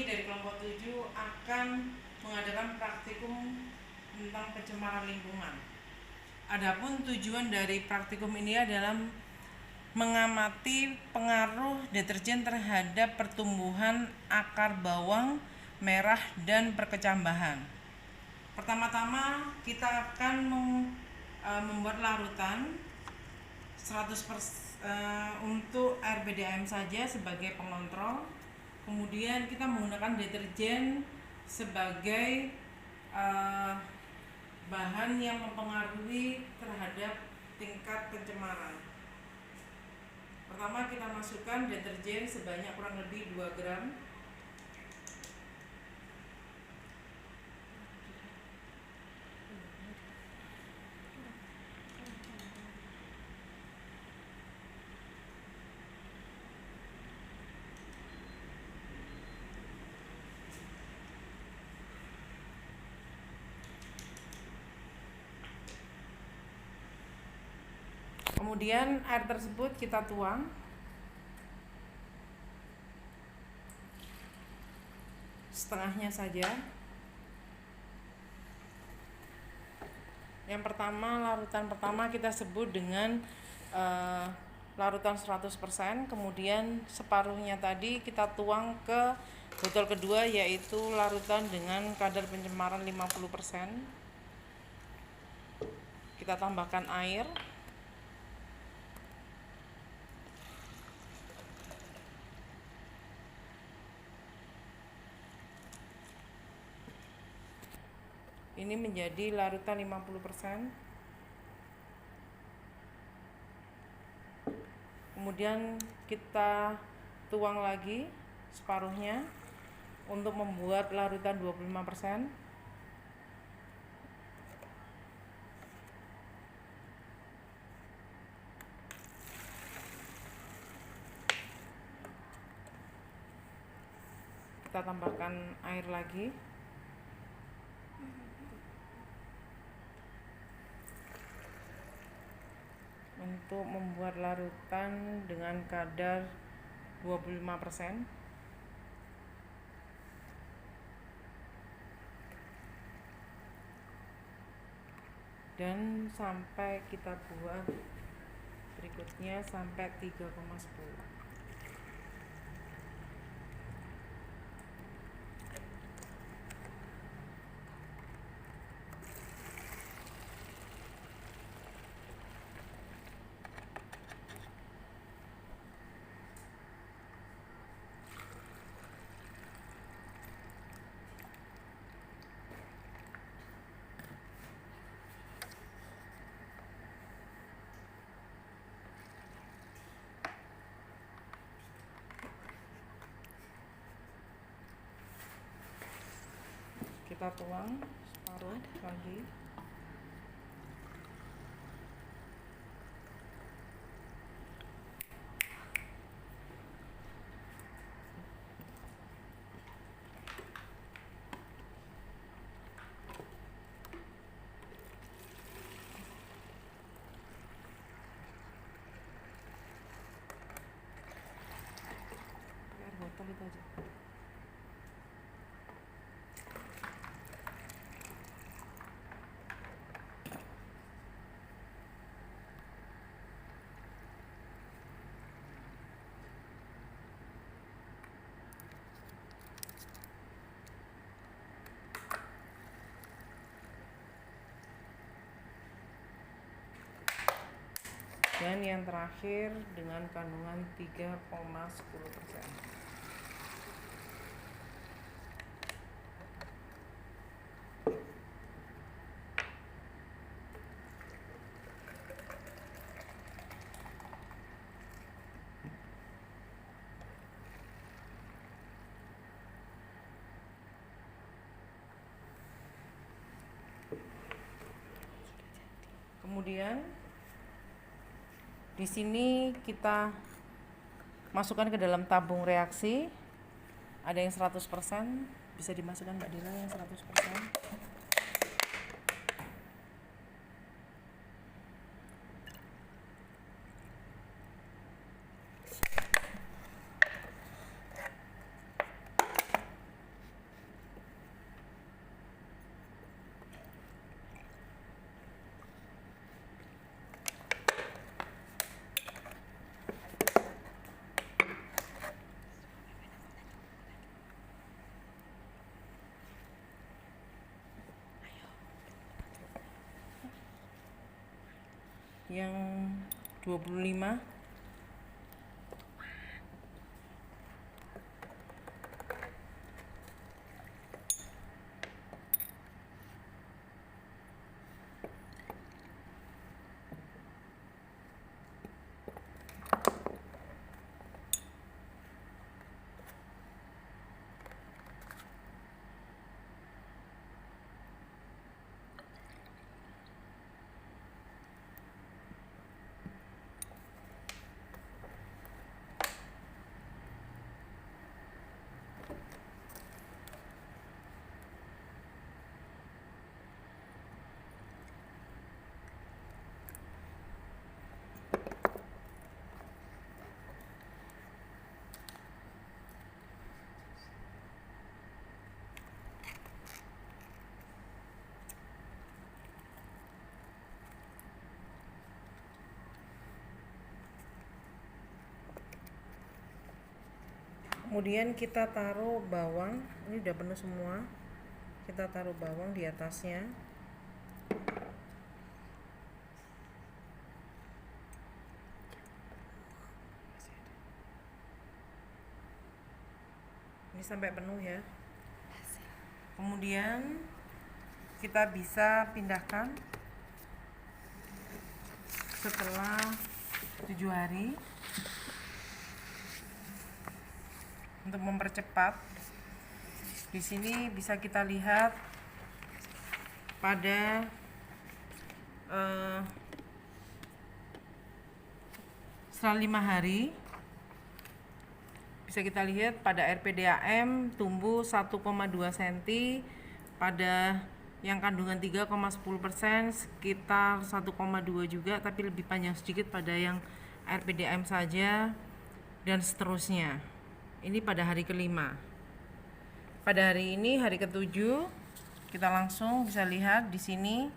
kami dari kelompok 7 akan mengadakan praktikum tentang pencemaran lingkungan. Adapun tujuan dari praktikum ini adalah mengamati pengaruh deterjen terhadap pertumbuhan akar bawang merah dan perkecambahan. Pertama-tama kita akan membuat larutan 100% untuk air BDAM saja sebagai pengontrol. Kemudian kita menggunakan deterjen sebagai bahan yang mempengaruhi terhadap tingkat pencemaran. Pertama kita masukkan deterjen sebanyak kurang lebih 2 gram. Kemudian air tersebut kita tuang setengahnya saja. Yang pertama, larutan pertama kita sebut dengan larutan 100%, kemudian separuhnya tadi kita tuang ke botol kedua, yaitu larutan dengan kadar pencemaran 50%. Kita tambahkan air. Ini menjadi larutan 50%. Kemudian kita tuang lagi separuhnya untuk membuat larutan 25%. Kita tambahkan air lagi. Untuk membuat larutan dengan kadar 25%. Dan sampai kita buat berikutnya sampai 3,10. Kita tuang separuh lagi. Air botol itu aja. Dan yang terakhir dengan kandungan 3,10%. Kemudian di sini kita masukkan ke dalam tabung reaksi. Ada yang 100%, bisa dimasukkan Mbak Dila yang 100%. yang 25. Kemudian kita taruh bawang, ini udah penuh semua. Kita taruh bawang di atasnya. Ini sampai penuh ya. Kemudian kita bisa pindahkan setelah 7 hari. Untuk mempercepat, di sini bisa kita lihat pada setelah 5 hari bisa kita lihat pada RPDAM tumbuh 1,2 cm, pada yang kandungan 3,10% sekitar 1,2 juga, tapi lebih panjang sedikit pada yang RPDAM saja, dan seterusnya. Ini pada hari kelima. Pada hari ini, hari ketujuh, kita langsung bisa lihat di sini.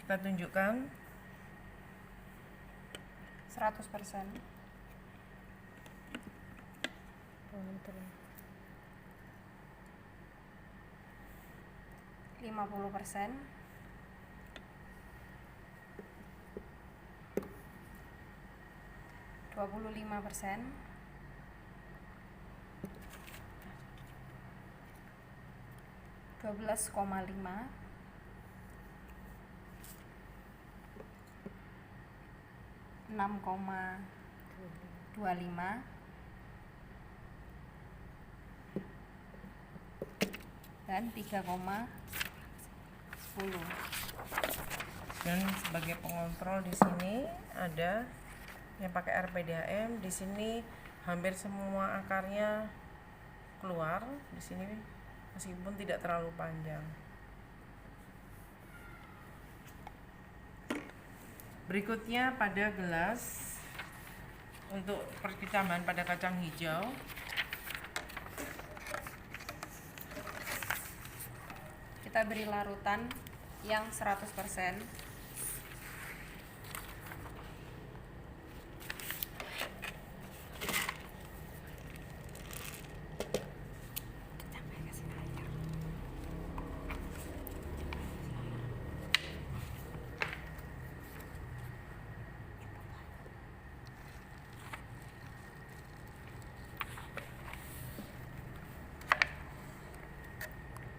Kita tunjukkan 100%. 50%. 25%. 12,5. 6,25. Dan 3,10. Dan sebagai pengontrol di sini ada yang pakai RPDAM. Di sini hampir semua akarnya keluar. Di sini meskipun tidak terlalu panjang. Berikutnya pada gelas untuk perkecambahan pada kacang hijau. Kita beri larutan yang 100%.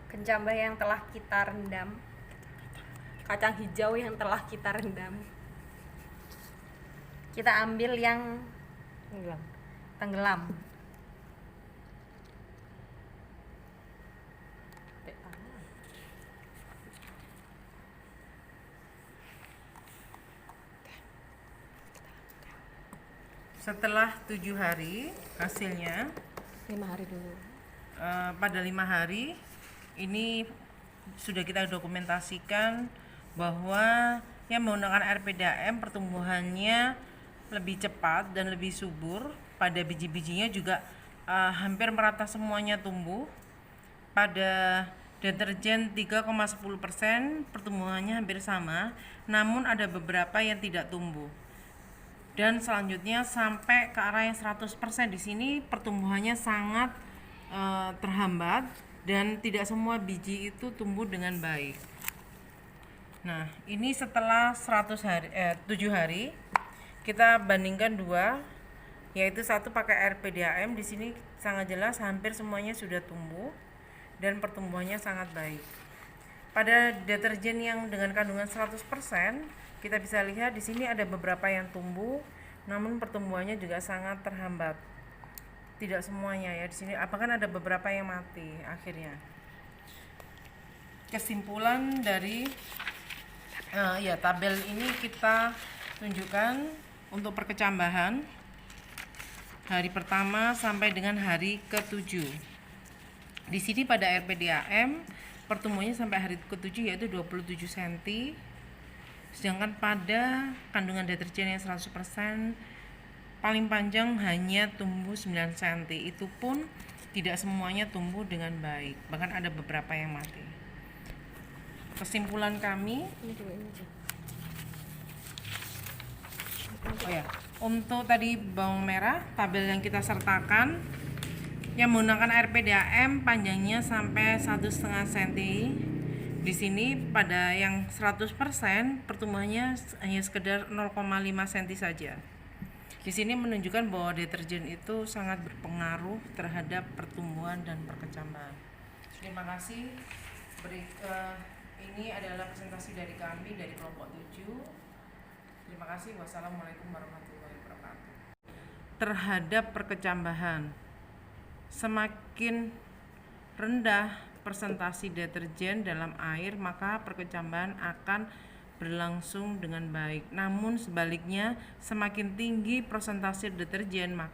Kencambah yang telah kita rendam, kacang hijau yang telah kita rendam, kita ambil yang tenggelam. Setelah 7 hari hasilnya 5 hari dulu. Pada 5 hari ini sudah kita dokumentasikan bahwa yang menggunakan RPDAM pertumbuhannya lebih cepat dan lebih subur. Pada biji-bijinya juga hampir merata semuanya tumbuh. Pada deterjen 3,10% pertumbuhannya hampir sama, namun ada beberapa yang tidak tumbuh. Dan selanjutnya sampai ke arah yang 100% di sini pertumbuhannya sangat terhambat dan tidak semua biji itu tumbuh dengan baik. Nah, ini setelah 7 hari kita bandingkan dua, yaitu satu pakai RPDAM. Di sini sangat jelas hampir semuanya sudah tumbuh dan pertumbuhannya sangat baik. Pada deterjen yang dengan kandungan 100%, kita bisa lihat di sini ada beberapa yang tumbuh, namun pertumbuhannya juga sangat terhambat. Tidak semuanya ya, di sini bahkan ada beberapa yang mati akhirnya. Kesimpulan dari tabel ini kita tunjukkan untuk perkecambahan hari pertama sampai dengan hari ke-7. Di sini pada RPDAM pertumbuhannya sampai hari ke-7 yaitu 27 cm. Sedangkan pada kandungan deterjen yang 100% paling panjang hanya tumbuh 9 cm. Itu pun tidak semuanya tumbuh dengan baik, bahkan ada beberapa yang mati. Kesimpulan kami, untuk tadi bawang merah, tabel yang kita sertakan yang menggunakan RPDAM panjangnya sampai 1,5 cm. Di sini pada yang 100% pertumbuhannya hanya sekedar 0,5 cm saja. Di sini menunjukkan bahwa deterjen itu sangat berpengaruh terhadap pertumbuhan dan perkecambahan. Terima kasih. Ini adalah presentasi dari kami dari kelompok 7. Terima kasih. Wassalamualaikum warahmatullahi wabarakatuh. Terhadap perkecambahan, semakin rendah persentase deterjen dalam air, maka perkecambahan akan berlangsung dengan baik. Namun sebaliknya, semakin tinggi persentase deterjen, maka